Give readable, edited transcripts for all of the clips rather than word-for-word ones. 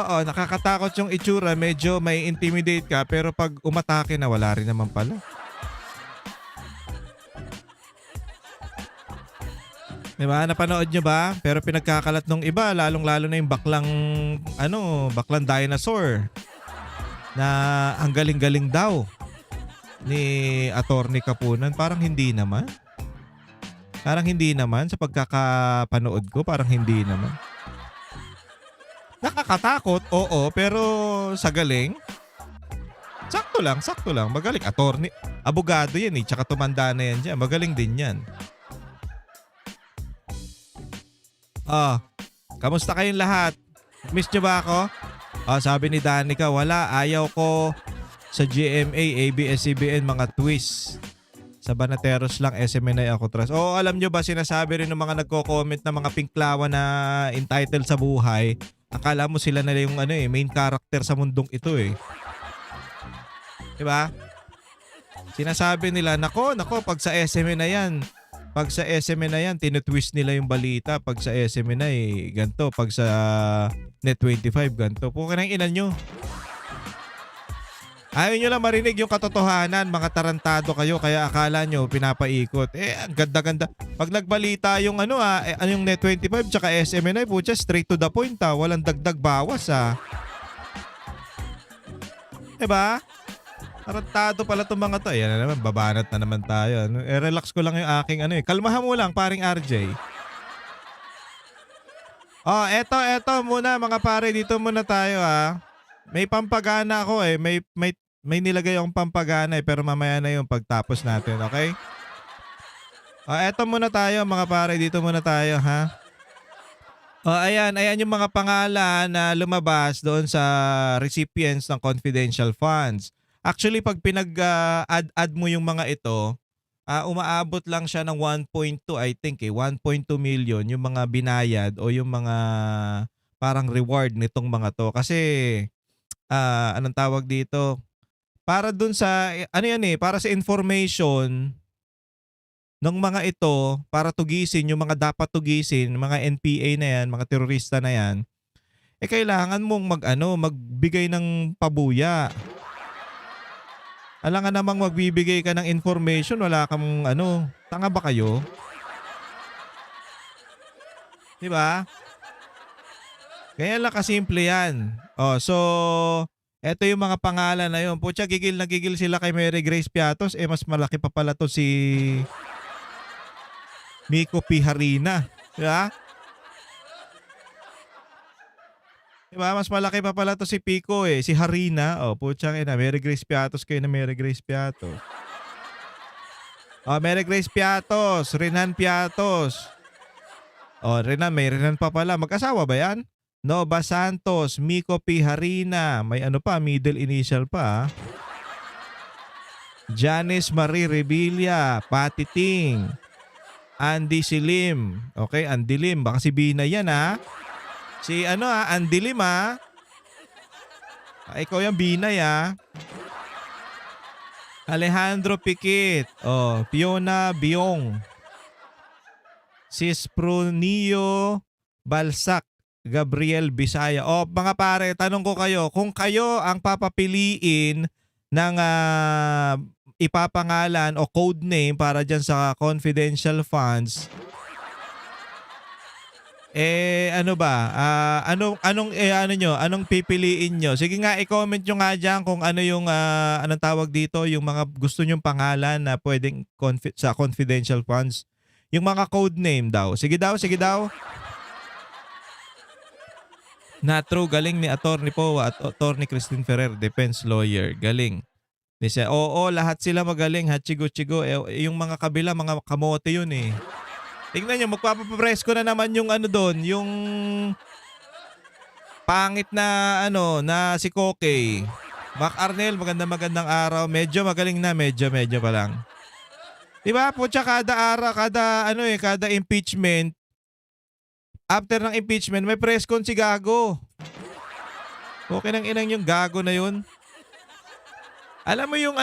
Oo, nakakatakot yung itsura, medyo may intimidate ka, pero 'pag umatake na wala rin naman pala. 'Di ba, napanood niyo ba? Pero pinagkakalat nung iba, lalong-lalo na yung baklang ano, baklang dinosaur na ang galing-galing daw ni Attorney Kapunan. Parang hindi naman sa pagkakapanood ko, parang hindi naman. Nakakatakot, oo, pero sa galing, sakto lang, magaling. Attorney, abogado yan eh, tsaka tumanda na yan diyan, magaling din yan. Ah, kamusta kayong lahat? Miss niyo ba ako? Sabi ni Danica, wala, ayaw ko sa GMA, ABS-CBN, mga twist. Sa Banateros lang, SMNI ako trust. Oo, alam nyo ba, sinasabi rin ng mga nagko-comment na mga pinklawan na entitled sa buhay, akala mo sila na yung ano main character sa mundong ito eh. Diba? Sinasabi nila, nako, pag sa SMNI yan, tinutwist nila yung balita. Pag sa SMNI, ganito. Pag sa Net25, ganito. Pukin ang ina nyo. Ayaw nyo lang marinig yung katotohanan, mga tarantado kayo, kaya akala nyo pinapaikot. Ang ganda-ganda. Pag nagbalita yung yung Net25 tsaka SMNI, putya, straight to the point walang dagdag bawas Diba? Tarantado pala itong mga to. Yan na naman, babanat na naman tayo. Relax ko lang yung aking Kalmahan mo lang, paring RJ. Eto muna mga pare, dito muna tayo May pampagana ako may nilagay akong pampagana pero mamaya na yung pagtapos natin, okay? Eto muna tayo mga pare, dito muna tayo ayan yung mga pangalan na lumabas doon sa recipients ng confidential funds. Actually, pag pinag-add mo yung mga ito, umaabot lang siya ng 1.2, I think 1.2 million yung mga binayad o yung mga parang reward nitong mga to. Kasi, anong tawag dito? Para dun sa, para sa information ng mga ito, para tugisin yung mga dapat tugisin, mga NPA na yan, mga terorista na yan, kailangan mong magbigay ng pabuya. Alam nga namang magbibigay ka ng information, wala kang tanga ba kayo? Diba? Kaya lang kasimple yan. So, eto yung mga pangalan na yun. Putya, gigil na gigil sila kay Mary Grace Piatos. Mas malaki pa pala to si Miko Piharina. Diba? Diba? Mas malaki pa pala to si Pico si Harina. Putyang ina, Mary Grace Piatos kayo na Mary Grace Piatos. Mary Grace Piatos, Renan Piatos. Renan, may Renan pa pala. Mag-asawa ba yan? Nova Santos, Miko Piharina. May middle initial pa Janice Marie Revilla, Patty Ting, Andy Silim. Okay, Andy Lim. Baka si Bina yan Si Andy Lim ikaw yung Binay Alejandro Piquet. Fiona Biong. Sispronio Balsac. Gabriel Bisaya. Mga pare, tanong ko kayo, kung kayo ang papapiliin ng ipapangalan o code name para dyan sa confidential funds, anong pipiliin nyo? Sige nga, i-comment nyo nga dyan kung ano yung anong tawag dito, yung mga gusto nyong pangalan na pwedeng sa confidential funds. Yung mga code name daw. Sige daw. Na true, galing ni Attorney Poe at Attorney Christine Ferrer, defense lawyer. Galing. Dice, lahat sila magaling, hachigo-chigo. Yung mga kabila, mga kamote yun Tingnan nyo, magpapapresko na naman yung doon, yung pangit na na si Kokey. Mac Arnel, magandang araw. Medyo magaling na, medyo pa lang. Diba po, kada araw, kada impeachment, after ng impeachment, may press con si Gago. Okay nang inang yung Gago na yun. Alam mo yung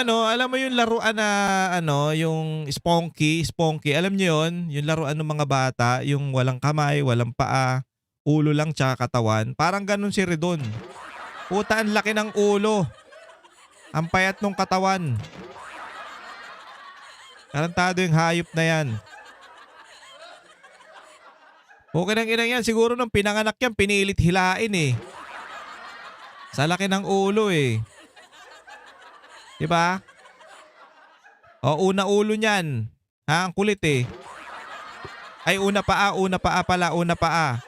laruan na yung Sponky, alam niyo yun? Yung laruan ng mga bata, yung walang kamay, walang paa, ulo lang tsaka katawan. Parang ganun si Ridon. Puta, ang laki ng ulo. Ang payat nung katawan. Tarantado yung hayop na yan. Okay ng ina yan. Siguro nung pinanganak yan, pinilit hilain eh. Sa laki ng ulo eh. Diba? O, una ulo niyan. Ha? Ang kulit eh. Ay, una paa pala, una paa.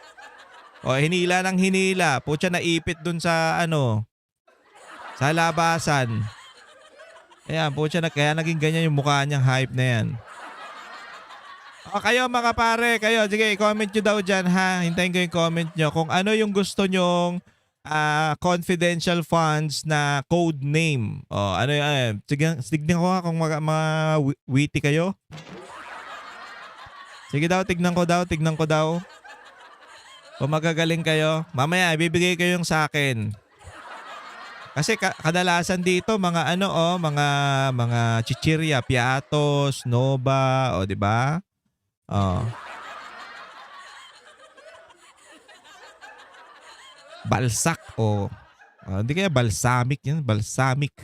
O, hinila ng hinila. Putya, naipit dun sa sa labasan. Ayan, putya, kaya naging ganyan yung mukha niyang hype na yan. O, kayo mga pare, kayo, sige, comment nyo daw dyan ha. Hintayin ko yung comment nyo kung ano yung gusto nyong confidential funds na code name. O, ano yun? Tignan ko nga kung mga witty kayo. Sige daw, tignan ko daw. Kung magagaling kayo, mamaya ibibigay ko yung sa akin. Kasi kadalasan dito mga mga chichirya, piatos, nova, o di ba? Oh. Balsak o hindi kaya balsamic yan, balsamic.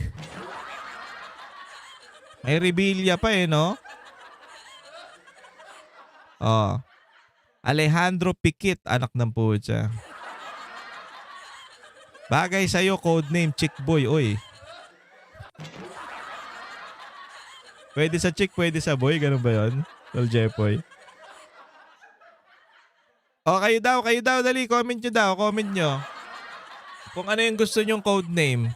May Rebilla pa no? Oh. Alejandro Pikit, anak ng putya. Bagay sa'yo, codename Chick Boy, oy. Pwede sa chick, pwede sa boy, ganun ba yun? Tol Jepoy. O, kayo daw, dali, comment nyo. Kung ano yung gusto nyong codename.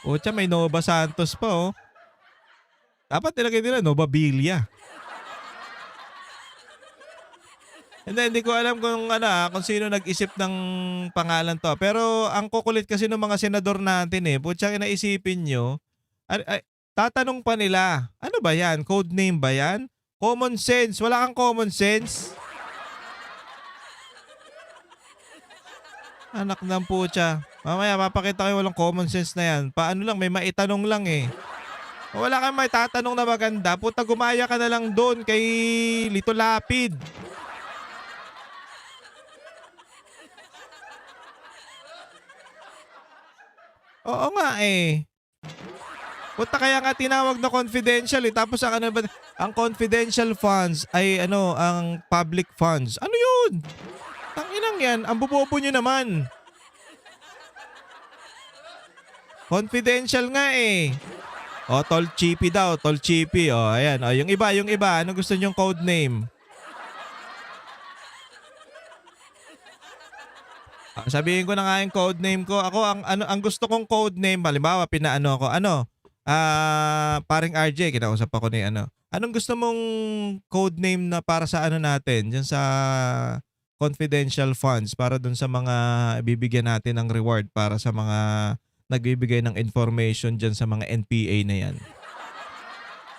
Putya, may Nova Santos pa, oh. Dapat nilagay nila Nova Villa. Hindi ko alam kung sino nag-isip ng pangalan to. Pero ang kukulit kasi ng mga senador natin putya, inaisipin nyo. Tatanong pa nila, ano ba yan? Code name ba yan? Common sense. Wala kang common sense. Anak ng putya. Mamaya papakita kayo walang common sense na yan. Paano lang, may maitanong lang eh. Wala kang may tatanong na maganda. Puta, gumaya ka na lang doon kay Lito Lapid. Oo nga eh. Puta, kaya nga tinawag na confidential eh. Tapos ang confidential funds ay ang public funds. Ano yun? Tanginang yan. Ang bobobo nyo naman. Confidential nga eh. O, Tol Chippy daw. Tol Chippy. O, ayan. O, yung iba. Ano gusto nyong code name? Sabihin ko na nga yung code name ko. Ako, ang gusto kong code name, halimbawa, pinaano ako, paring RJ, kinausap ako ni Anong gusto mong code name na para sa natin, dyan sa confidential funds, para dun sa mga bibigyan natin ng reward para sa mga nagbibigay ng information dyan sa mga NPA na yan.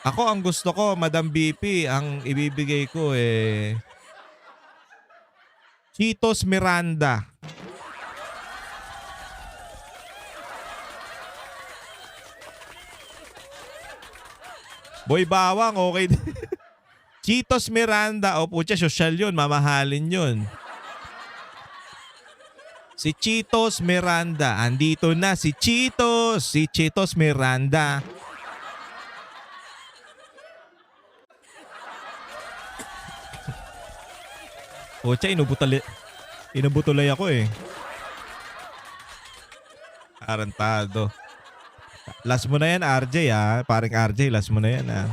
Ako, ang gusto ko, Madam BP, ang ibibigay ko Cheetos Miranda. Boy Bawang, okay. Cheetos Miranda. O putya, social yun. Mamahalin yun. Si Cheetos Miranda. Andito na si Cheetos. Si Cheetos Miranda. Putya, inubutulay ako eh. Arantado. Last mo na yan, RJ ha. Paring RJ, last mo na yan ha.